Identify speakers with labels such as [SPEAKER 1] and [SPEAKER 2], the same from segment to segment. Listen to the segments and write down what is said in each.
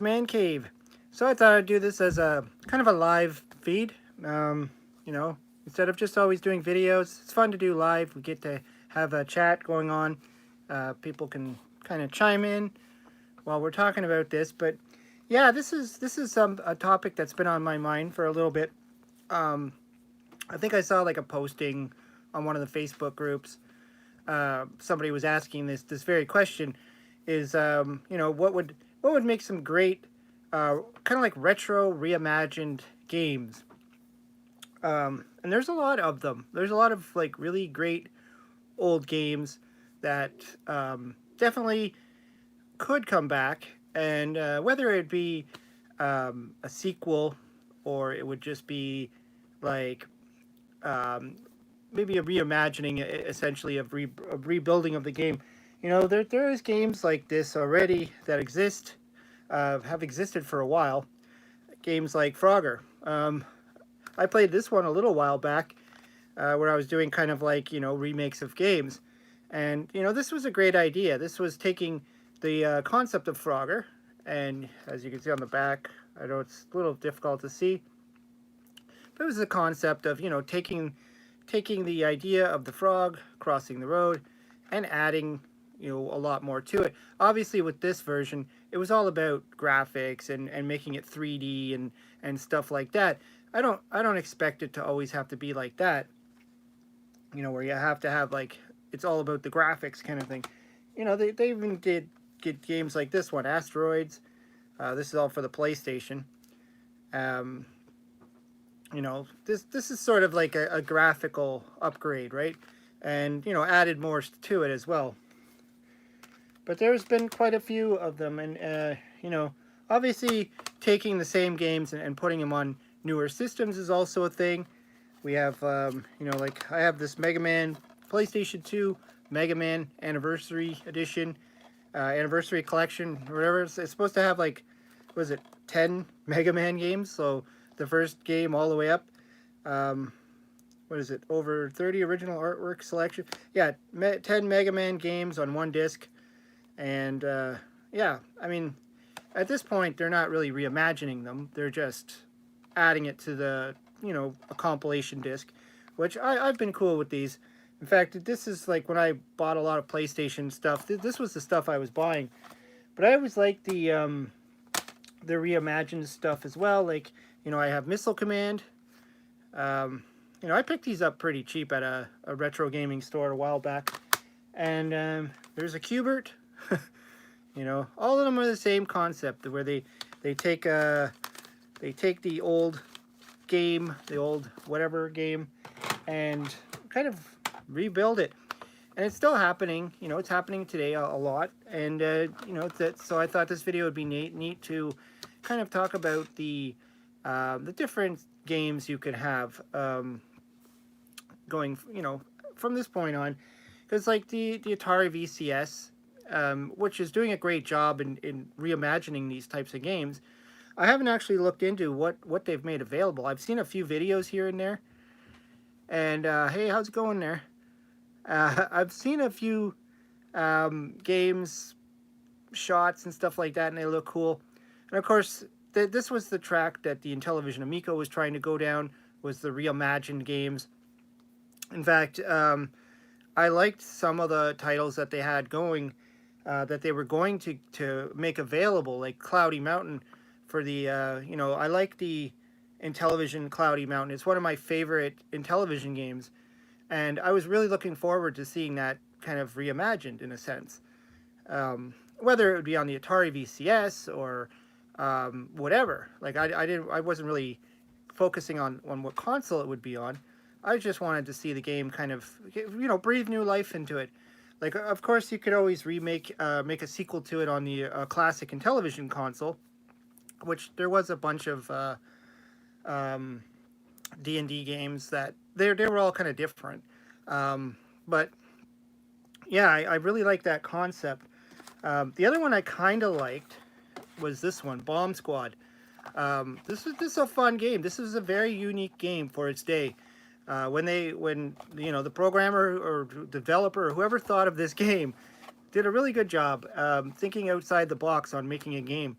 [SPEAKER 1] Man Cave. So I thought I'd do this as a kind of a live feed. You know, instead of just always doing videos, it's fun to do live. We get to have a chat going on. People can kind of chime in while we're talking about this. But yeah, this is a topic that's been on my mind for a little bit. Um, I think I saw like a posting on one of the Facebook groups. Somebody was asking this very question: is what would make some great kind of like retro reimagined games? And there's a lot of them. There's a lot of like really great old games that definitely could come back, and whether it be a sequel or it would just be like um, maybe a reimagining, essentially of rebuilding of the game. There is games like this already that exist, have existed for a while. Games like Frogger. I played this one a little while back, where I was doing kind of like remakes of games, and this was a great idea. This was taking the concept of Frogger, and as you can see on the back, I know it's a little difficult to see, but it was the concept of taking the idea of the frog crossing the road and adding a lot more to it. Obviously with this version it was all about graphics and making it 3D and stuff like that. I don't expect it to always have to be like that, where you have to have like it's all about the graphics kind of thing. They even did get games like this one, Asteroids. This is all for the PlayStation. um, this is sort of like a graphical upgrade, right? And added more to it as well. But there's been quite a few of them, and obviously taking the same games and putting them on newer systems is also a thing. We have like I have this Mega Man PlayStation 2 Mega Man Anniversary Edition, Anniversary Collection, or whatever. It's supposed to have like, was it 10 Mega Man games? So the first game all the way up. Um, what is it? Over 30 original artwork selection. Yeah, 10 Mega Man games on one disc. And yeah, I mean, at this point, they're not really reimagining them. They're just adding it to the, a compilation disc, which I've been cool with these. In fact, this is like when I bought a lot of PlayStation stuff. This was the stuff I was buying. But I always like the reimagined stuff as well. Like, I have Missile Command. I picked these up pretty cheap at a retro gaming store a while back. And there's a Cubert. All of them are the same concept, where they take the old game, the old whatever game, and kind of rebuild it. And it's still happening. It's happening today a lot. And so I thought this video would be neat to kind of talk about the different games you could have going, from this point on. Because like the Atari VCS, which is doing a great job in reimagining these types of games, I haven't actually looked into what they've made available. I've seen a few videos here and there. And hey, how's it going there? I've seen a few games, shots and stuff like that, and they look cool. And of course, this was the track that the Intellivision Amico was trying to go down, was the reimagined games. In fact, I liked some of the titles that they had going, that they were going to make available, like Cloudy Mountain for the, I like the Intellivision Cloudy Mountain. It's one of my favorite Intellivision games. And I was really looking forward to seeing that kind of reimagined in a sense. Whether it would be on the Atari VCS or whatever. Like I wasn't really focusing on what console it would be on. I just wanted to see the game kind of, breathe new life into it. Like, of course, you could always make a sequel to it on the classic Intellivision console, which there was a bunch of D&D games that they were all kind of different. But yeah, I really like that concept. The other one I kind of liked was this one, Bomb Squad. This is a fun game. This is a very unique game for its day. When the programmer or developer or whoever thought of this game did a really good job thinking outside the box on making a game.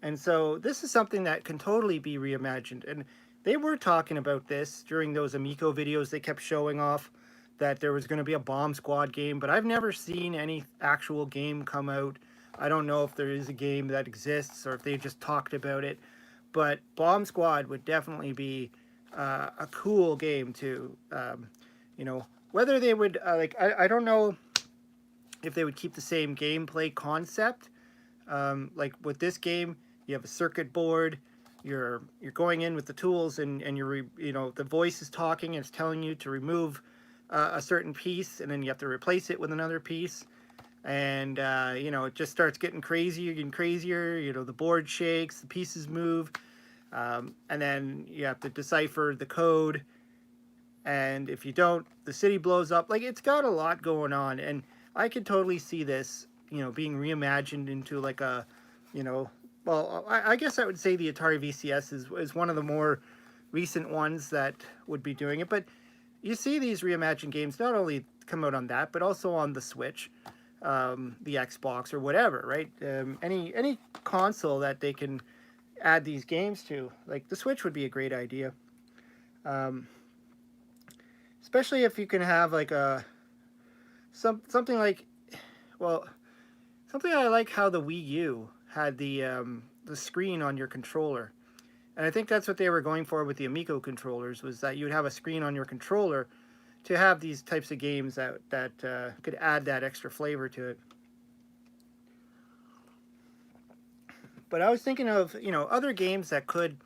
[SPEAKER 1] And so this is something that can totally be reimagined. And they were talking about this during those Amico videos. They kept showing off that there was going to be a Bomb Squad game, but I've never seen any actual game come out. I don't know if there is a game that exists or if they just talked about it. But Bomb Squad would definitely be a cool game to, you know, whether they would, I don't know if they would keep the same gameplay concept. Like with this game, you have a circuit board. You're going in with the tools, and you know, the voice is talking and it's telling you to remove a certain piece, and then you have to replace it with another piece. And you know, it just starts getting crazier and crazier. You know, the board shakes, the pieces move, and then you have to decipher the code. And if you don't, the city blows up. Like, it's got a lot going on, and I could totally see this, you know, being reimagined into like a, you know, well, I guess I would say the Atari VCS is one of the more recent ones that would be doing it. But you see these reimagined games not only come out on that, but also on the Switch, the Xbox, or whatever, right? Any console that they can add these games to, like the Switch would be a great idea. Especially if you can have like a something like, well, something I like how the Wii U had the screen on your controller, and I think that's what they were going for with the Amico controllers, was that you would have a screen on your controller to have these types of games that could add that extra flavor to it. But I was thinking of, you know, other games that could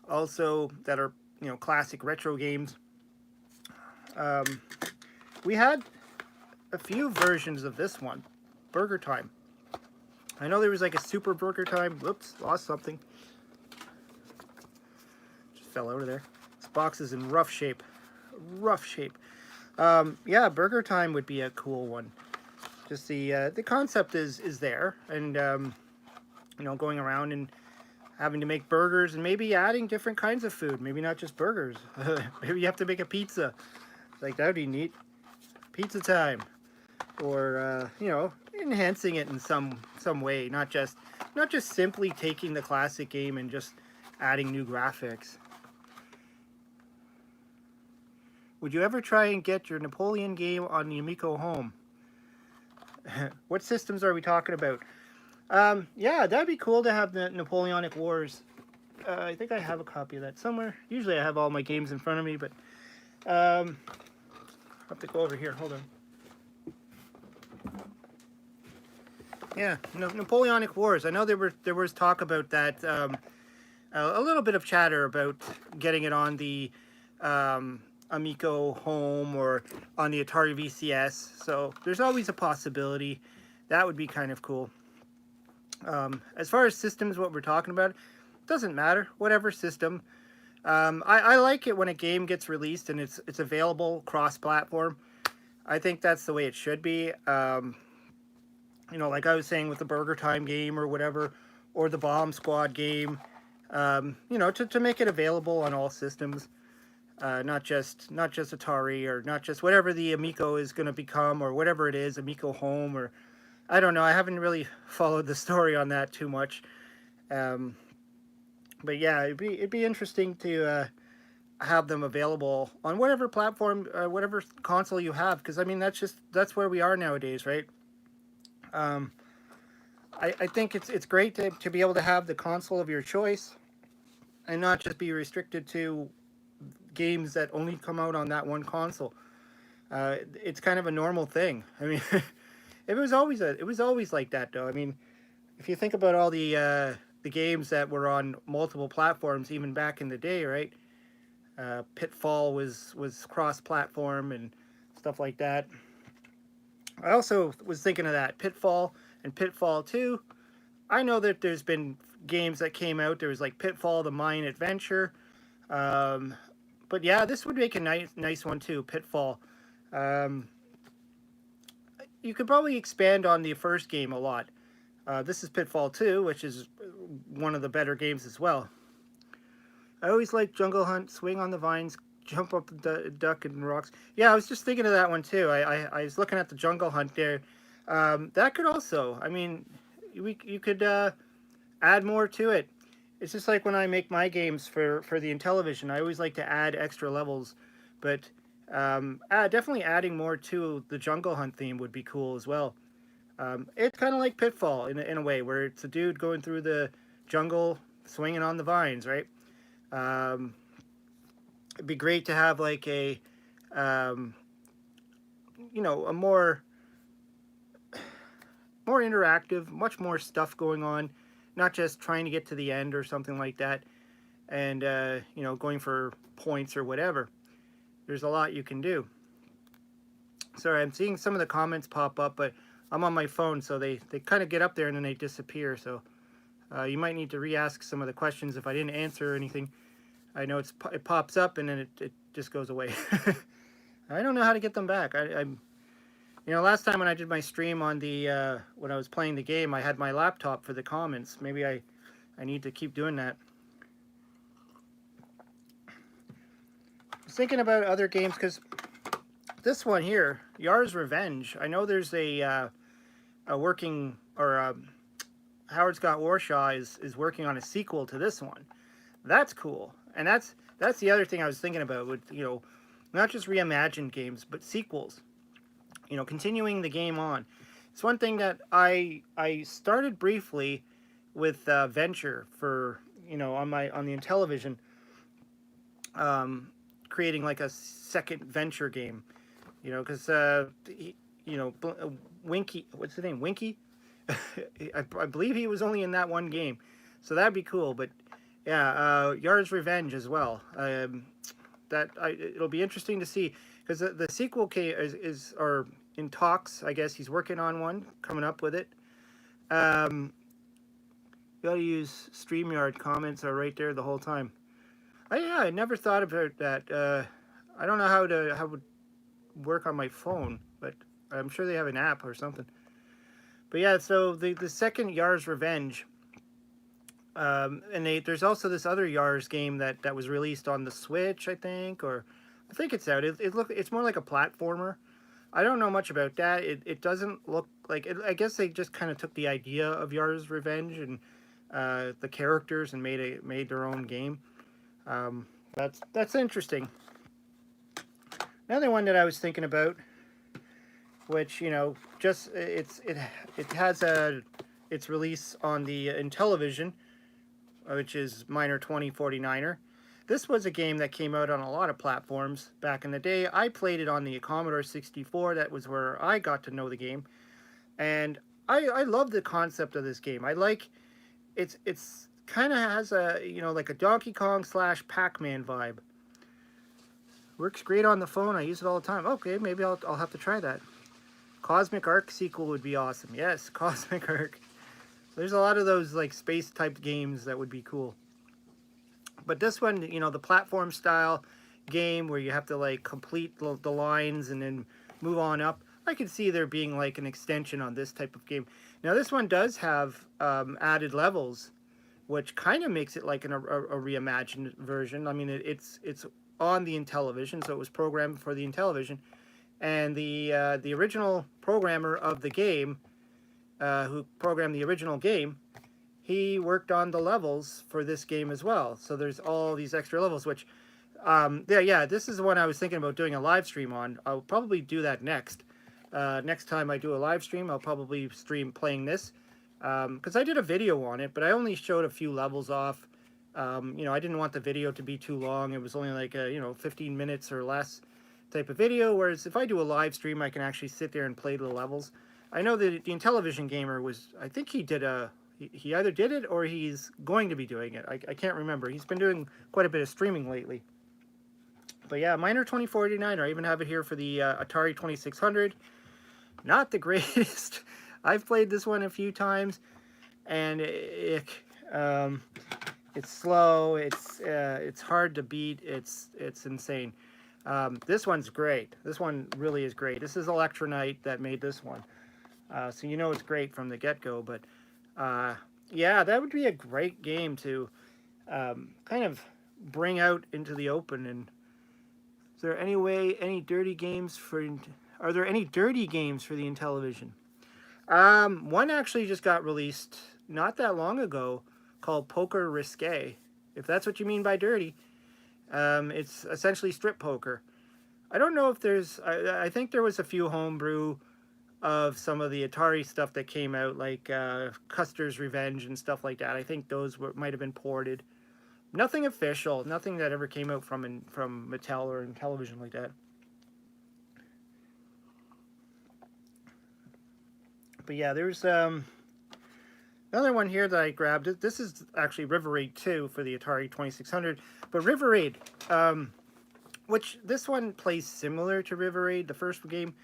[SPEAKER 1] also, that are, you know, classic retro games. We had a few versions of this one, Burger Time. I know there was like a Super Burger Time. Whoops, lost something. Just fell out of there. This box is in rough shape. Rough shape. Yeah, Burger Time would be a cool one. Just the concept is there, and you know, going around and having to make burgers and maybe adding different kinds of food. Maybe not just burgers. Maybe you have to make a pizza. Like, that would be neat. Pizza time. Or you know, enhancing it in some way, not just simply taking the classic game and just adding new graphics. Would you ever try and get your Napoleon game on the Amico home? What systems are we talking about? Yeah, that'd be cool to have the Napoleonic Wars. I think I have a copy of that somewhere. Usually I have all my games in front of me, but I'll have to go over here. Hold on. Yeah, Napoleonic Wars. I know there was talk about that. A little bit of chatter about getting it on the Amico home or on the Atari VCS. So there's always a possibility. That would be kind of cool. As far as systems, what we're talking about, doesn't matter. Whatever system. I like it when a game gets released and it's available cross-platform. I think that's the way it should be. You know, like I was saying with the Burger Time game or whatever, or the Bomb Squad game, you know, to make it available on all systems, not just Atari, or not just whatever the Amico is going to become, or whatever it is, Amico Home, or I don't know. I haven't really followed the story on that too much, but yeah, it'd be interesting to have them available on whatever platform, whatever console you have, because I mean that's where we are nowadays, right? I think it's great to be able to have the console of your choice and not just be restricted to games that only come out on that one console. It's kind of a normal thing. I mean, it was always like that, though. I mean, if you think about all the games that were on multiple platforms, even back in the day, right? Pitfall was cross-platform and stuff like that. I also was thinking of that, Pitfall and Pitfall 2. I know that there's been games that came out. There was like Pitfall, the Mayan Adventure. But yeah, this would make a nice one too, Pitfall. You could probably expand on the first game a lot. This is Pitfall 2, which is one of the better games as well. I always like Jungle Hunt, swing on the vines, jump up the duck and rocks. Yeah, I was just thinking of that one too. I was looking at the Jungle Hunt there. That could also, I mean, you could add more to it. It's just like when I make my games for the Intellivision, I always like to add extra levels, but definitely adding more to the Jungle Hunt theme would be cool as well. It's kind of like Pitfall in a way, where it's a dude going through the jungle swinging on the vines, right? Um, it'd be great to have like um, a more interactive, much more stuff going on, not just trying to get to the end or something like that, and going for points or whatever. There's a lot you can do. Sorry, I'm seeing some of the comments pop up, but I'm on my phone, so they kind of get up there and then they disappear. So you might need to re-ask some of the questions if I didn't answer anything. I know it pops up and then it just goes away. I don't know how to get them back. I'm last time when I did my stream on the when I was playing the game, I had my laptop for the comments. Maybe I need to keep doing that. I was thinking about other games because this one here, Yar's Revenge. I know there's a working or Howard Scott Warshaw is working on a sequel to this one. That's cool, and that's the other thing I was thinking about with not just reimagined games but sequels. Continuing the game on. It's one thing that I started briefly with Venture for on the Intellivision, creating like a second Venture game. Because Winky, what's the name? Winky. I believe he was only in that one game, so that'd be cool. But yeah, Yar's Revenge as well. It'll be interesting to see because the sequel is or in talks. I guess he's working on one, coming up with it. You gotta use StreamYard. Comments are right there the whole time. I never thought about that. I don't know how it would work on my phone, but I'm sure they have an app or something. But yeah, so the second Yar's Revenge, and there's also this other Yar's game that was released on the Switch, I think it's out. It's more like a platformer. I don't know much about that. It doesn't look like it. I guess they just kind of took the idea of Yar's Revenge and the characters and made their own game. That's interesting. Another one that I was thinking about, which just it has its release on the Intellivision, which is Miner 2049er. This was a game that came out on a lot of platforms back in the day. I played it on the Commodore 64. That was where I got to know the game, and I love the concept of this game. I like it's kind of has a like a Donkey Kong / Pac-Man vibe. Works great on the phone. I use it all the time. Okay, maybe I'll have to try that. Cosmic Ark sequel would be awesome. Yes, Cosmic Ark. There's a lot of those like space type games that would be cool. But this one, the platform style game where you have to like complete the lines and then move on up. I could see there being like an extension on this type of game. Now this one does have added levels, which kind of makes it like a reimagined version. I mean, it's on the Intellivision, so it was programmed for the Intellivision, and the original programmer of the game, who programmed the original game, he worked on the levels for this game as well. So there's all these extra levels, which, this is the one I was thinking about doing a live stream on. I'll probably do that next. Next time I do a live stream, I'll probably stream playing this, because I did a video on it, but I only showed a few levels off. I didn't want the video to be too long. It was only like 15 minutes or less type of video, whereas if I do a live stream, I can actually sit there and play the levels. I know that the Intellivision gamer I think he either did it or he's going to be doing it. I can't remember. He's been doing quite a bit of streaming lately. But yeah, Miner 2049, I even have it here for the Atari 2600. Not the greatest. I've played this one a few times, and it's slow. It's hard to beat. It's insane. This one's great. This one really is great. This is Electronite that made this one, so it's great from the get-go. But yeah, that would be a great game to kind of bring out into the open. And is there any dirty games for? Are there any dirty games for the Intellivision? One actually just got released not that long ago. called Poker Risque. If that's what you mean by dirty, it's essentially strip poker. I don't know if there's. I think there was a few homebrew of some of the Atari stuff that came out, like Custer's Revenge and stuff like that. I think those might have been ported. Nothing official, nothing that ever came out from Mattel or in television like that. But yeah, there's another one here that I grabbed. This is actually River Raid 2 for the Atari 2600. But River Raid, which this one plays similar to River Raid, the first game.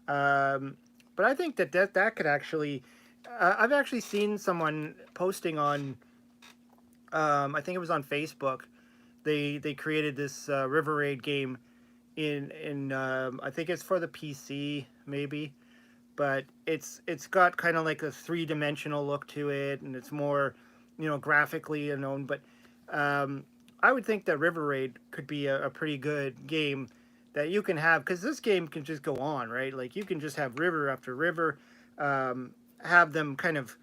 [SPEAKER 1] But I think that could actually... I've actually seen someone posting on... I think it was on Facebook. They created this River Raid game in I think it's for the PC, maybe. But it's got kind of like a three-dimensional look to it, and it's more, graphically known. But I would think that River Raid could be a pretty good game that you can have, because this game can just go on, right? Like, you can just have river after river, have them kind of,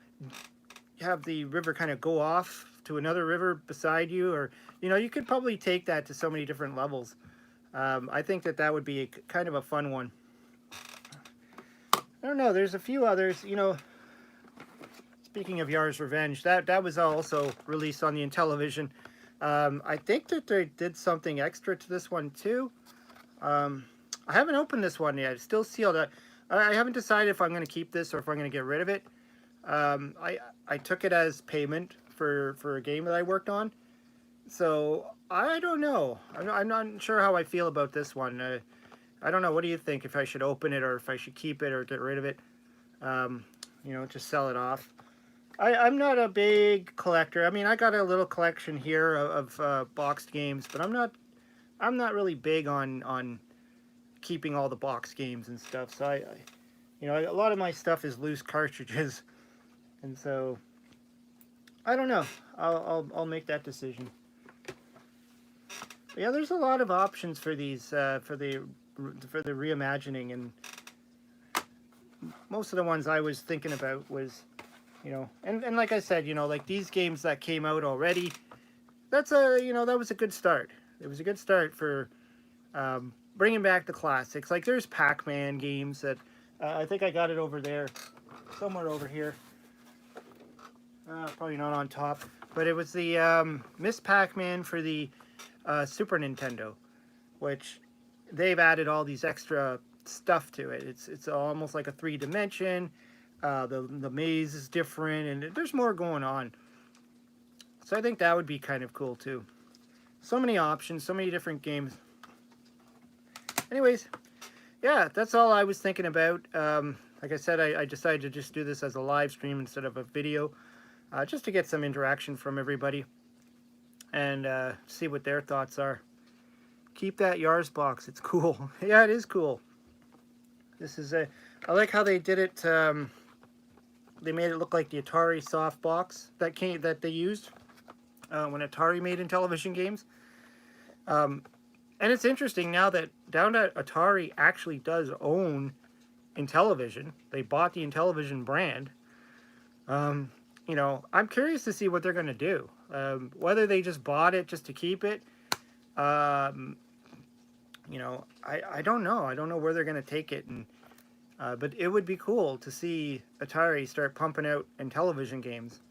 [SPEAKER 1] have the river kind of go off to another river beside you, or, you could probably take that to so many different levels. I think that would be kind of a fun one. I don't know, there's a few others, speaking of Yar's Revenge, that was also released on the Intellivision. I think that they did something extra to this one too. I haven't opened this one yet. It's still sealed. I haven't decided if I'm going to keep this or if I'm going to get rid of it. I took it as payment for a game that I worked on. So, I don't know. I'm not sure how I feel about this one. I don't know. What do you think? If I should open it or if I should keep it or get rid of it? Just sell it off. I'm not a big collector. I mean, I got a little collection here of boxed games, but I'm not really big on keeping all the box games and stuff. So a lot of my stuff is loose cartridges, and so I don't know. I'll make that decision. But yeah, there's a lot of options for these for the reimagining, and most of the ones I was thinking about was, and like I said, like these games that came out already. That was a good start. It was a good start for bringing back the classics. Like, there's Pac-Man games that I think I got it over there, somewhere over here. Probably not on top, but it was the Miss Pac-Man for the Super Nintendo, which they've added all these extra stuff to it. It's almost like a 3-dimension. The maze is different, and there's more going on. So I think that would be kind of cool too. So many options, so many different games. Anyways, yeah, that's all I was thinking about. Like I said, I decided to just do this as a live stream instead of a video, just to get some interaction from everybody and see what their thoughts are. Keep that Yars box. It's cool. Yeah, it is cool. This is I like how they did it. They made it look like the Atari soft box that they used when Atari made Intellivision games. And it's interesting now that Atari actually does own Intellivision. They bought the Intellivision brand. I'm curious to see what they're going to do. Whether they just bought it just to keep it. I don't know. I don't know where they're going to take it. But it would be cool to see Atari start pumping out Intellivision games.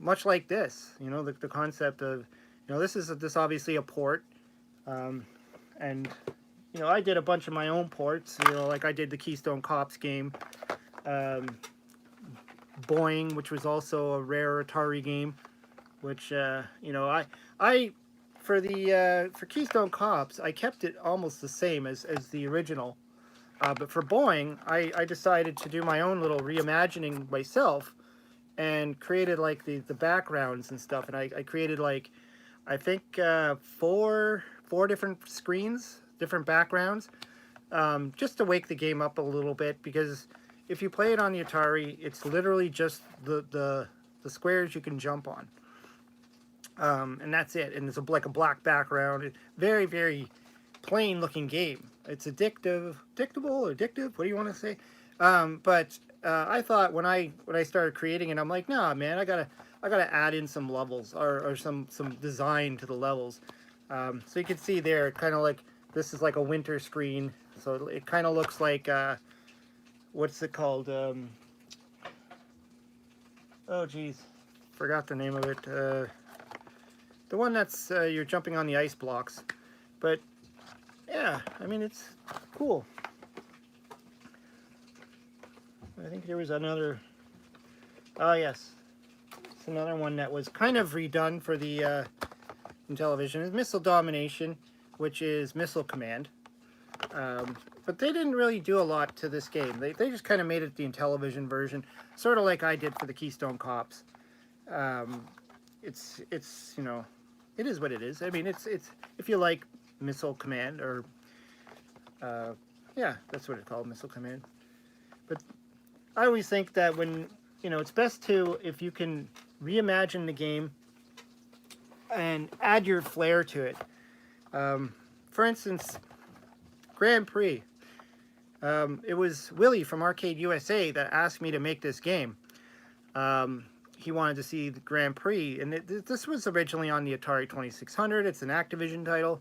[SPEAKER 1] Much like this. The concept of, this is obviously a port. And I did a bunch of my own ports, like I did the Keystone Cops game, Boing, which was also a rare Atari game, which, for Keystone Cops, I kept it almost the same as the original, but for Boing, I decided to do my own little reimagining myself, and created, like, the backgrounds and stuff, and I created, like, I think, four different screens, different backgrounds, just to wake the game up a little bit, because if you play it on the Atari, it's literally just the squares you can jump on. And that's it, and it's like a black background. Very, very plain looking game. It's addictive, what do you want to say? But I thought when I started creating it, I'm like, nah, man, I I gotta add in some levels or some design to the levels. So you can see there, kind of like this is like a winter screen. So it kind of looks like what's it called? Oh geez, forgot the name of it. The one that's you're jumping on the ice blocks. But yeah, I mean it's cool. I think there was another. Oh yes, it's another one that was kind of redone for the Intellivision. It's Missile Domination, which is Missile Command. But they didn't really do a lot to this game. They just kind of made it the Intellivision version, sort of like I did for the Keystone Cops. It's you know, it is what it is. I mean, it's if you like Missile Command or yeah, that's what it's called, Missile Command. But I always think that when it's best to, if you can reimagine the game and add your flair to it. For instance, Grand Prix. It was Willie from Arcade USA that asked me to make this game. He wanted to see the Grand Prix, and this was originally on the Atari 2600. It's an Activision title.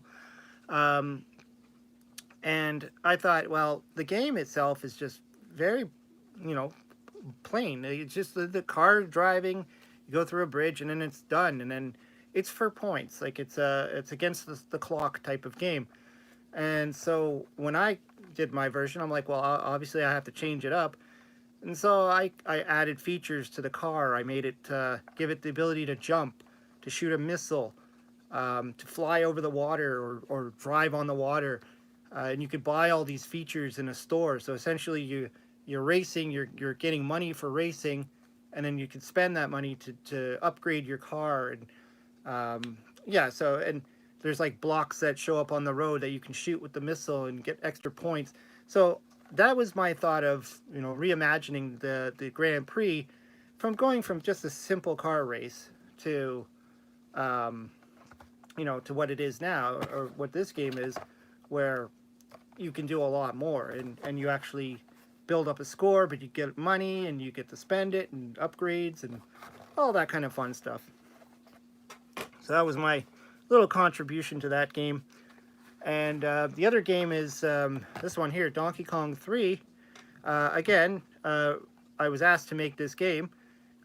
[SPEAKER 1] And I thought, well, the game itself is just very, plain. It's just the car driving, you go through a bridge, and then it's done. And then it's for points. Like it's against the clock type of game. And so when I did my version, I'm like, well, obviously I have to change it up. And so I added features to the car. I made it, give it the ability to jump, to shoot a missile, to fly over the water or drive on the water. And you could buy all these features in a store. So essentially you're racing, you're getting money for racing, and then you can spend that money to upgrade your car. And yeah, so, and there's like blocks that show up on the road that you can shoot with the missile and get extra points. So that was my thought of, reimagining the Grand Prix from going from just a simple car race to, to what it is now, or what this game is, where you can do a lot more and you actually build up a score, but you get money and you get to spend it and upgrades and all that kind of fun stuff. So that was my little contribution to that game. And the other game is this one here, Donkey Kong 3. Again, I was asked to make this game.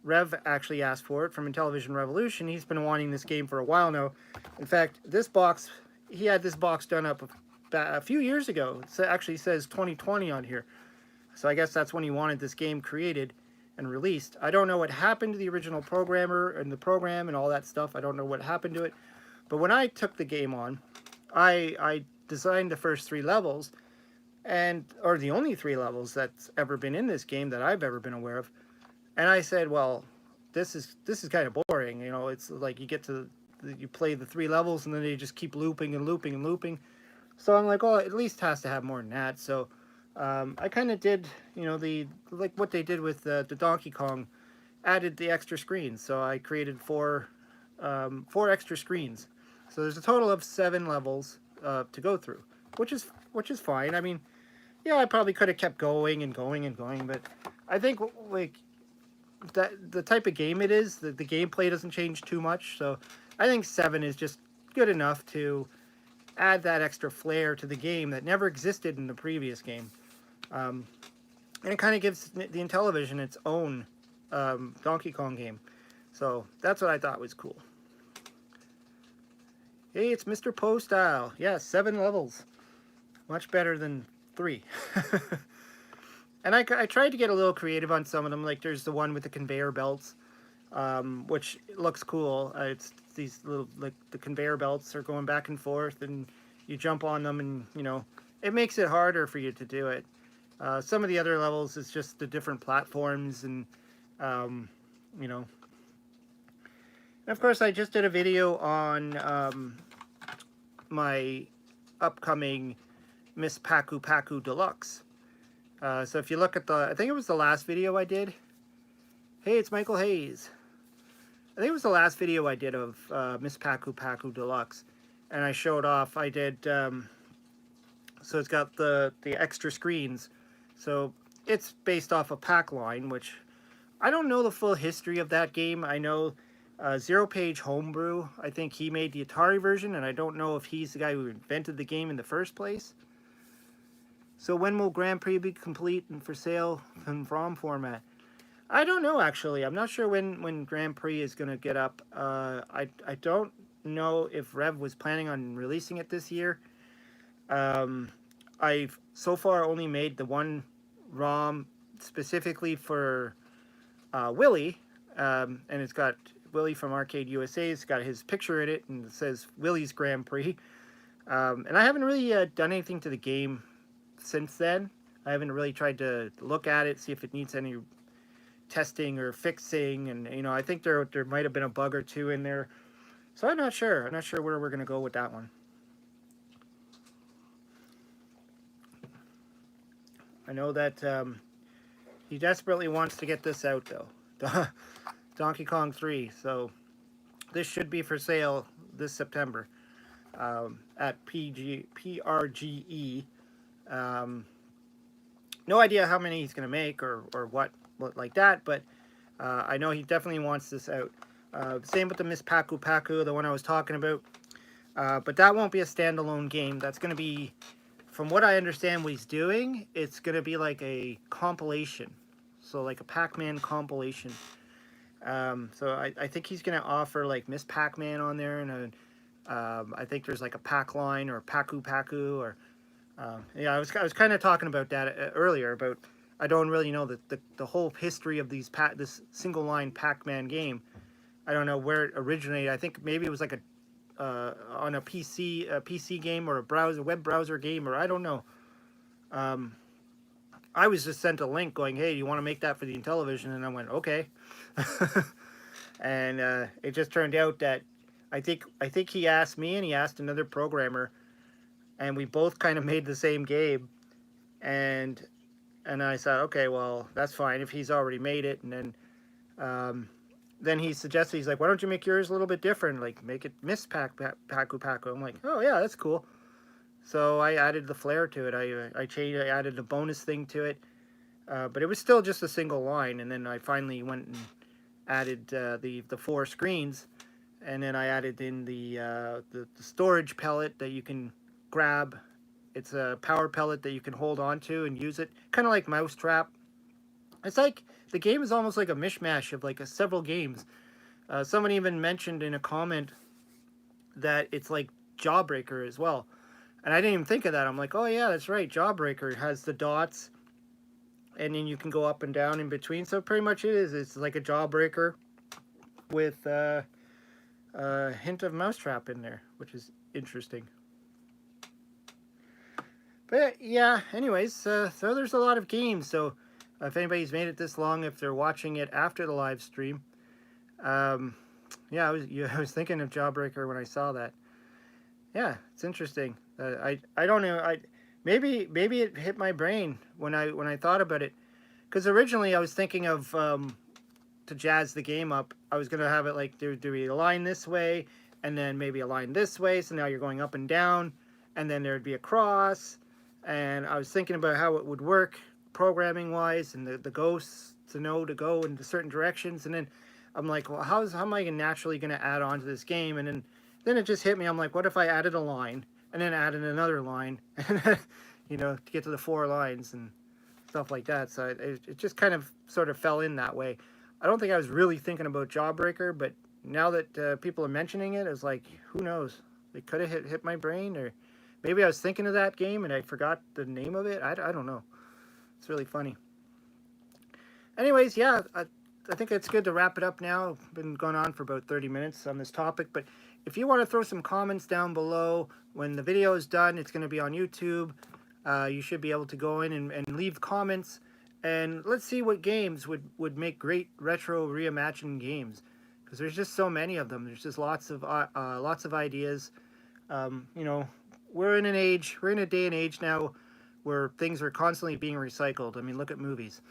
[SPEAKER 1] Rev actually asked for it from Intellivision Revolution. He's been wanting this game for a while now. In fact, this box, he had this box done up a few years ago. It actually says 2020 on here. So I guess that's when he wanted this game created and released. I don't know what happened to the original programmer and the program and all that stuff. I don't know what happened to it. But when I took the game on, I designed the first 3 levels, or the only 3 levels that's ever been in this game that I've ever been aware of. And I said, well, this is kind of boring. It's like you play the 3 levels and then they just keep looping and looping and looping. So I'm like, oh, it at least has to have more than that. So I kind of did, like what they did with the Donkey Kong, added the extra screens. So I created 4 extra screens. So there's a total of 7 levels to go through, which is fine. I mean, yeah, I probably could have kept going and going and going, but I think like that the type of game it is, the gameplay doesn't change too much. So I think 7 is just good enough to add that extra flair to the game that never existed in the previous game. And it kind of gives the Intellivision its own Donkey Kong game. So that's what I thought was cool. Hey, it's Mr. Poe style. Yeah, 7 levels. Much better than 3. And I tried to get a little creative on some of them. Like there's the one with the conveyor belts, which looks cool. It's these little, like the conveyor belts are going back and forth and you jump on them and, it makes it harder for you to do it. Some of the other levels is just the different platforms and, And of course, I just did a video on my upcoming Miss Paku Paku Deluxe. So if you look at I think it was the last video I did. Hey, it's Michael Hayes. I think it was the last video I did of Miss Paku Paku Deluxe. And I showed off, I did, so it's got the extra screens. So it's based off a pack line, which I don't know the full history of that game. I know Zero Page Homebrew. I think he made the Atari version, and I don't know if he's the guy who invented the game in the first place. So when will Grand Prix be complete and for sale in ROM format? I don't know, actually. I'm not sure when Grand Prix is going to get up. I don't know if Rev was planning on releasing it this year. I've so far only made the one ROM specifically for Willie, and it's got Willie from Arcade USA. It's got his picture in it, and it says Willie's Grand Prix. And I haven't really done anything to the game since then. I haven't really tried to look at it, see if it needs any testing or fixing, and you know, I think there might have been a bug or two in there, so I'm not sure where we're gonna go with that one. I know that he desperately wants to get this out though. Donkey Kong 3, so this should be for sale this September at PRGE. No idea how many he's gonna make or what like that, but I know he definitely wants this out. Same with the Miss Paku Paku, the one I was talking about. But that won't be a standalone game. That's going to be, from what I understand what he's doing, it's going to be like a compilation. So like a Pac-Man compilation. So I think he's going to offer like Miss Pac-Man on there, and I think there's like a Pac-Line or Paku Paku, or yeah, I was kind of talking about that earlier, about I don't really know the whole history of this single line Pac-Man game. I don't know where it originated. I think maybe it was like on a PC game or a web browser game, or I don't know. I was just sent a link going, "Hey, do you want to make that for the Intellivision?" And I went, "Okay." And it just turned out that I think he asked me and he asked another programmer, and we both kind of made the same game, and I said, okay, well, that's fine if he's already made it. And then he suggested, he's like, why don't you make yours a little bit different? Like, make it Miss Paku Paku. I'm like, oh, yeah, that's cool. So I added the flair to it. I added a bonus thing to it. But it was still just a single line. And then I finally went and added the 4 screens. And then I added in the storage pellet that you can grab. It's a power pellet that you can hold on to and use it, kind of like Mousetrap. It's like the game is almost like a mishmash of like several games. Someone even mentioned in a comment that it's like Jawbreaker as well, and I didn't even think of that. I'm like, oh yeah, that's right. Jawbreaker has the dots, and then you can go up and down in between. So pretty much it is. It's like a Jawbreaker with a hint of Mousetrap in there, which is interesting. But yeah, anyways, so there's a lot of games. So if anybody's made it this long, if they're watching it after the live stream, yeah, I was thinking of Jawbreaker when I saw that. Yeah, it's interesting. I don't know. Maybe it hit my brain when I thought about it, because originally I was thinking of to jazz the game up. I was gonna have it like there'd be a line this way, and then maybe a line this way. So now you're going up and down, and then there'd be a cross. And I was thinking about how it would work programming wise, and the ghosts to know to go in certain directions. And then I'm like, well, how am I naturally going to add on to this game? And then it just hit me. I'm like, what if I added a line and then added another line, and you know, to get to the 4 lines and stuff like that. So it just kind of sort of fell in that way. I don't think I was really thinking about Jawbreaker, but now that people are mentioning it, it's like, who knows? It could have hit my brain, or maybe I was thinking of that game and I forgot the name of it. I don't know. It's really funny. Anyways, yeah, I think it's good to wrap it up now. Been going on for about 30 minutes on this topic, but if you want to throw some comments down below when the video is done, it's going to be on YouTube. You should be able to go in and leave comments, and let's see what games would make great retro reimagined games, because there's just so many of them. There's just lots of ideas. You know, we're in a day and age now where things are constantly being recycled. I mean, look at movies.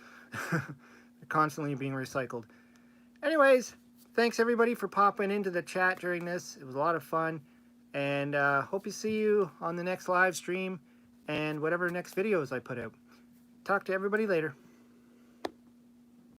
[SPEAKER 1] They're constantly being recycled. Anyways, thanks everybody for popping into the chat during this. It was a lot of fun, and hope to see you on the next live stream and whatever next videos I put out. Talk to everybody later.